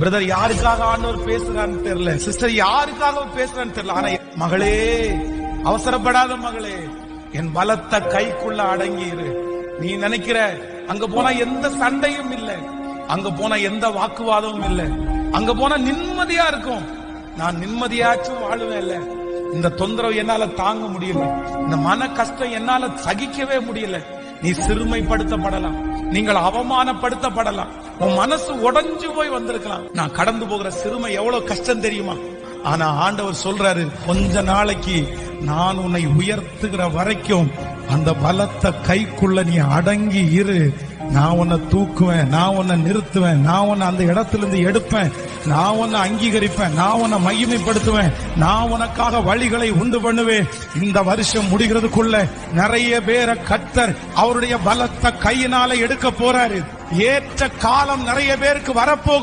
Brother யாருக்காக ஆண்டவர் பேசுறான்னு தெரியல, சிஸ்டர் யாருக்காக பேசுறான்னு தெரியல. ஆனா மகளே, அவசரப்படாத மகளே, என் பலத்த கைக்குள்ள அடங்கி இரு. நீ நினைக்கிற அங்க போனா எந்த சண்டையும் இல்ல, அங்க போனா எந்த வாக்குவாதமும் இல்ல, அங்க போனா நிம்மதியா இருக்கும். நான் நிம்மதியாச்சும் வாழுவேன் இல்ல, இந்த தொந்தரவு என்னால தாங்க முடியல, இந்த மன கஷ்டம் என்னால சகிக்கவே முடியல. நீ சிறுமைப்படுத்தப்படலாம், நீங்கள் அவமானப்படுத்தப்படலாம், உன் மனசு உடைஞ்சு போய் வந்திருக்கலாம். நான் கடந்து போகிற சிறுமை எவ்வளவு கஷ்டம் தெரியுமா? ஆனா ஆண்டவர் சொல்றாரு, கொஞ்ச நாளைக்கு நான் உன்னை உயர்த்துகிற வரைக்கும் அந்த பலத்த கைக்குள்ள நீ அடங்கி இரு. நான் உன்னை தூக்குவேன், நான் உன்னை நிறுத்துவேன், நான் உன்னை அந்த இடத்திலிருந்து எடுப்பேன், நான் உன்னை அங்கீகரிப்பேன், நான் உன்னை மகிமைப்படுத்துவேன், நான் உனக்காக வழிகளை உண்டு பண்ணுவேன். இந்த வருஷம் முடிகிறதுக்குள்ள நிறைய பேரை கர்த்தர் அவருடைய பலத்த கையினால எடுக்க போறாரு. ஏற்ற காலம் நிறைய பேருக்கு வரப்போகுது.